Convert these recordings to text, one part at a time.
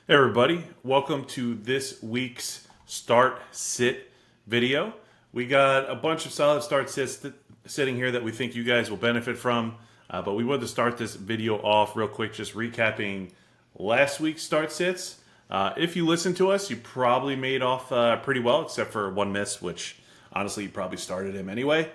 Hey everybody, welcome to this week's start sit video. We got a bunch of solid start sits sitting here that we think you guys will benefit from, but we wanted to start this video off real quick just recapping last week's start sits. If you listened to us, you probably made off pretty well, except for one miss, which honestly you probably started him anyway.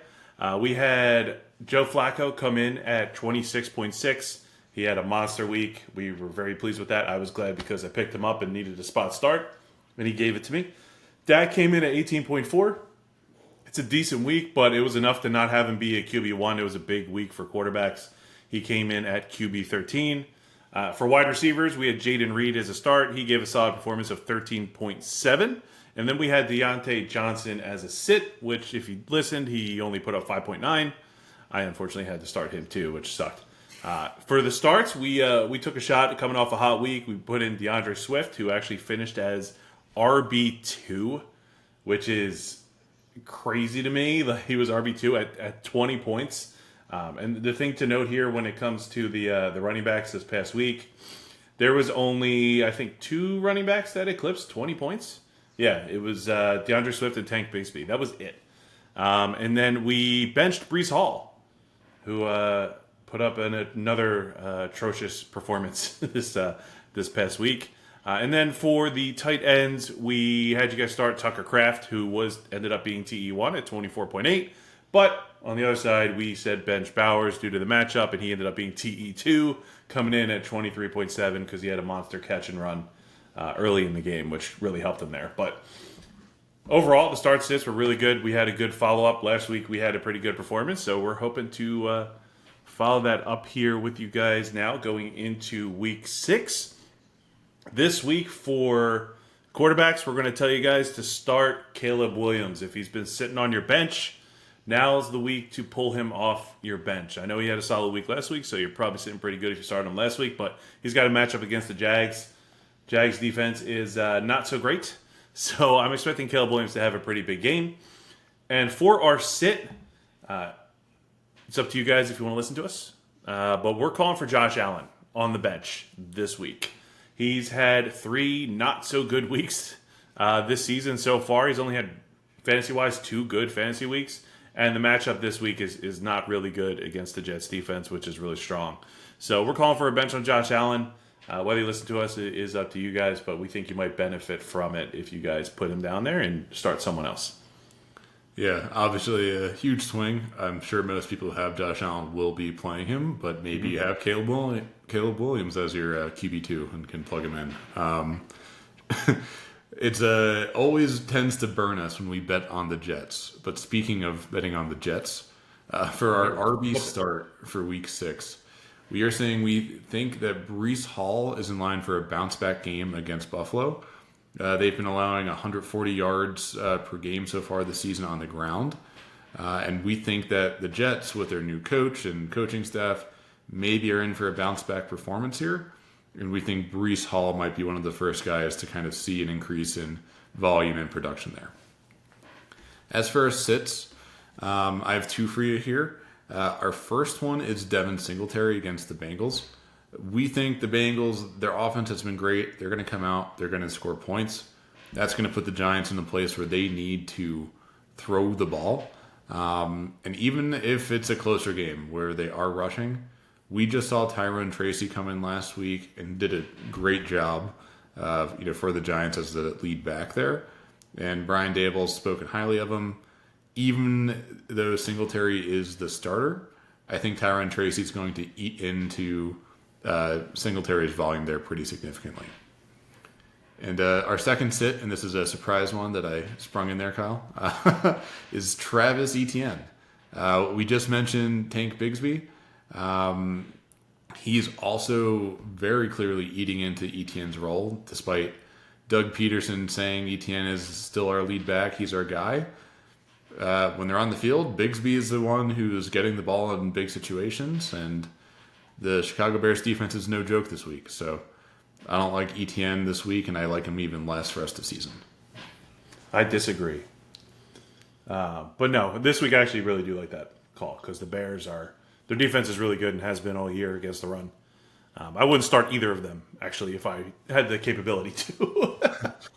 We had Joe Flacco come in at 26.6. He had a monster week. We were very pleased with that. I was glad because I picked him up and needed a spot start, and he gave it to me. Dak came in at 18.4. It's a decent week, but it was enough to not have him be a QB1. It was a big week for quarterbacks. He came in at QB 13. For wide receivers, we had Jaden Reed as a start. He gave a solid performance of 13.7. And then we had Deontay Johnson as a sit, which if you listened, he only put up 5.9. I unfortunately had to start him too, which sucked. For the starts, we took a shot coming off a hot week. We put in DeAndre Swift, who actually finished as RB2, which is crazy to me. He was RB2 at 20 points. And the thing to note here when it comes to the running backs this past week, there was only, I think, 2 running backs that eclipsed 20 points. Yeah, it was DeAndre Swift and Tank Bigsby. That was it. And then we benched Breece Hall, who put up another atrocious performance this past week. And then for the tight ends, we had you guys start Tucker Kraft, who ended up being TE1 at 24.8. But on the other side, we said bench Bowers due to the matchup, and he ended up being TE2, coming in at 23.7 because he had a monster catch and run early in the game, which really helped him there. But overall, the start sits were really good. We had a good follow-up. Last week, we had a pretty good performance, so we're hoping to follow that up here with you guys now going into week 6. This week for quarterbacks, we're going to tell you guys to start Caleb Williams. If he's been sitting on your bench, now's the week to pull him off your bench. I know he had a solid week last week, so you're probably sitting pretty good if you started him last week, but he's got a matchup against the Jags. Jags defense is not so great, so I'm expecting Caleb Williams to have a pretty big game. And for our sit, it's up to you guys if you want to listen to us. But we're calling for Josh Allen on the bench this week. He's had 3 not-so-good weeks this season so far. He's only had, fantasy-wise, 2 good fantasy weeks. And the matchup this week is not really good against the Jets defense, which is really strong. So we're calling for a bench on Josh Allen. Whether you listen to us is up to you guys, but we think you might benefit from it if you guys put him down there and start someone else. Yeah, obviously a huge swing. I'm sure most people who have Josh Allen will be playing him, but maybe you have Caleb Williams as your QB2 and can plug him in. It's always tends to burn us when we bet on the Jets. But speaking of betting on the Jets, for our RB start for Week 6, we are saying we think that Breece Hall is in line for a bounce-back game against Buffalo. They've been allowing 140 yards per game so far this season on the ground. And we think that the Jets, with their new coach and coaching staff, maybe are in for a bounce-back performance here. And we think Breece Hall might be one of the first guys to kind of see an increase in volume and production there. As for our sits, I have 2 for you here. Our first one is Devin Singletary against the Bengals. We think the Bengals, their offense has been great. They're going to come out. They're going to score points. That's going to put the Giants in a place where they need to throw the ball. And even if it's a closer game where they are rushing, we just saw Tyrone Tracy come in last week and did a great job for the Giants as the lead back there. And Brian Daboll's spoken highly of him. Even though Singletary is the starter, I think Tyrone Tracy's going to eat into Singletary's volume there pretty significantly. And our second sit, and this is a surprise one that I sprung in there, Kyle, is Travis Etienne. We just mentioned Tank Bigsby. He's also very clearly eating into Etienne's role, despite Doug Peterson saying Etienne is still our lead back. He's our guy. When they're on the field, Bigsby is the one who's getting the ball in big situations, and the Chicago Bears defense is no joke this week. So I don't like Etienne this week, and I like him even less for the rest of the season. I disagree. But no, this week I actually really do like that call because the Bears their defense is really good and has been all year against the run. I wouldn't start either of them, actually, if I had the capability to.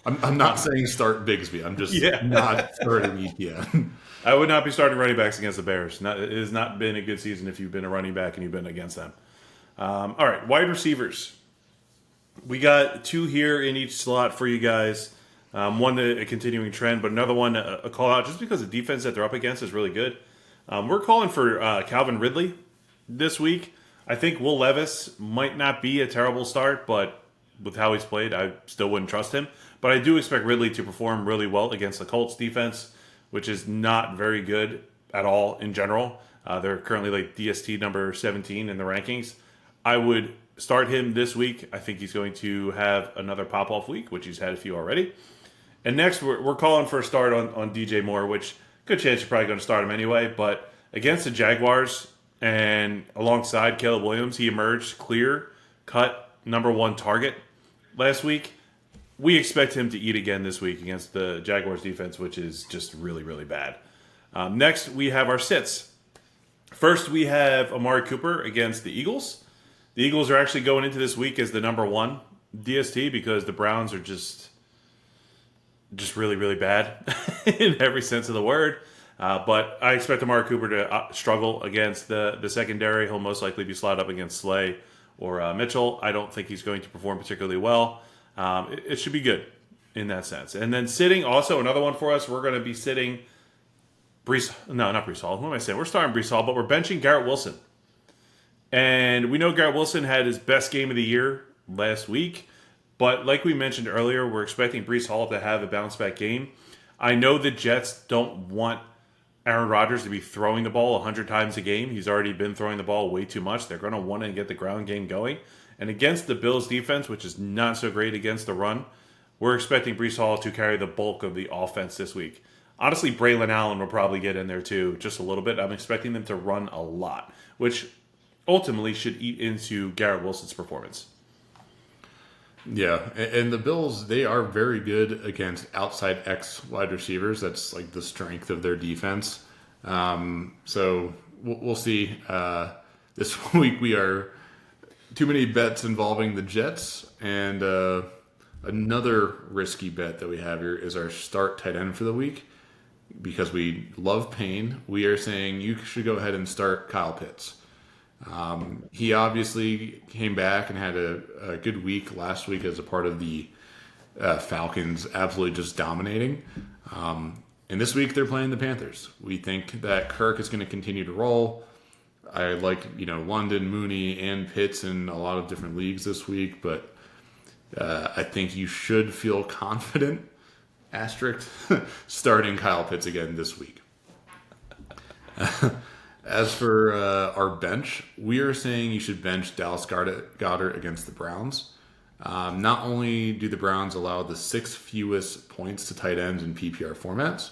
I'm not saying start Bigsby. I'm just not starting ETN. I would not be starting running backs against the Bears. It has not been a good season if you've been a running back and you've been against them. All right, wide receivers. We got 2 here in each slot for you guys. One a continuing trend, but another one a call out just because the defense that they're up against is really good. We're calling for Calvin Ridley this week. I think Will Levis might not be a terrible start, but with how he's played, I still wouldn't trust him. But I do expect Ridley to perform really well against the Colts defense, which is not very good at all in general. They're currently like DST number 17 in the rankings. I would start him this week. I think he's going to have another pop-off week, which he's had a few already. And next, we're calling for a start on DJ Moore, which good chance you're probably going to start him anyway. But against the Jaguars and alongside Caleb Williams, he emerged clear-cut number 1 target last week. We expect him to eat again this week against the Jaguars defense, which is just really, really bad. Next, we have our sits. First, we have Amari Cooper against the Eagles. The Eagles are actually going into this week as the number 1 DST because the Browns are just really, really bad in every sense of the word. But I expect Amari Cooper to struggle against the secondary. He'll most likely be slotted up against Slay or Mitchell. I don't think he's going to perform particularly well. It should be good in that sense. And then sitting, also another one for us, we're going to be sitting not Breece Hall. Who am I saying? We're starting Breece Hall, but we're benching Garrett Wilson. And we know Garrett Wilson had his best game of the year last week. But like we mentioned earlier, we're expecting Breece Hall to have a bounce-back game. I know the Jets don't want Aaron Rodgers to be throwing the ball 100 times a game. He's already been throwing the ball way too much. They're going to want to get the ground game going. And against the Bills defense, which is not so great against the run, we're expecting Breece Hall to carry the bulk of the offense this week. Honestly, Braylon Allen will probably get in there too, just a little bit. I'm expecting them to run a lot, which ultimately should eat into Garrett Wilson's performance. Yeah, and the Bills, they are very good against outside X wide receivers. That's like the strength of their defense. So we'll see. This week we are too many bets involving the Jets, and another risky bet that we have here is our start tight end for the week. Because we love Payne, we are saying you should go ahead and start Kyle Pitts. He obviously came back and had a good week last week as a part of the Falcons absolutely just dominating. And this week they're playing the Panthers. We think that Kirk is going to continue to roll. I like, London, Mooney, and Pitts in a lot of different leagues this week, but I think you should feel confident, asterisk, starting Kyle Pitts again this week. As for our bench, we are saying you should bench Dallas Goedert against the Browns. Not only do the Browns allow the 6th fewest points to tight ends in PPR formats,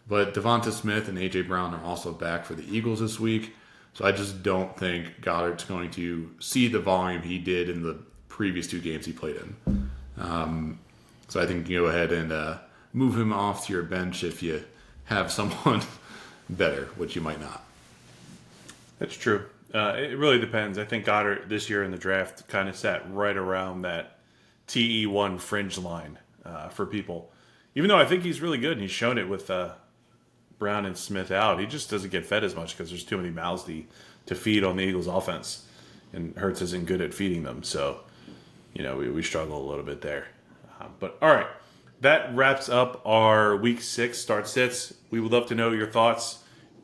but Devonta Smith and A.J. Brown are also back for the Eagles this week. So I just don't think Goddard's going to see the volume he did in the previous 2 games he played in. So I think you can go ahead and move him off to your bench if you have someone better, which you might not. That's true. It really depends. I think Goddard this year in the draft kind of sat right around that TE1 fringe line for people. Even though I think he's really good, and he's shown it with Brown and Smith out. He just doesn't get fed as much because there's too many mouths to feed on the Eagles' offense. And Hurts isn't good at feeding them. So, we struggle a little bit there. But, all right. That wraps up our Week 6 start sits. We would love to know your thoughts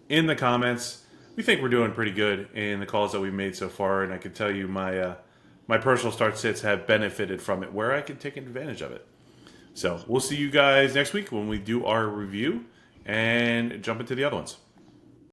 in the comments. We think we're doing pretty good in the calls that we've made so far, and I can tell you my personal start sits have benefited from it where I can take advantage of it. So we'll see you guys next week when we do our review and jump into the other ones.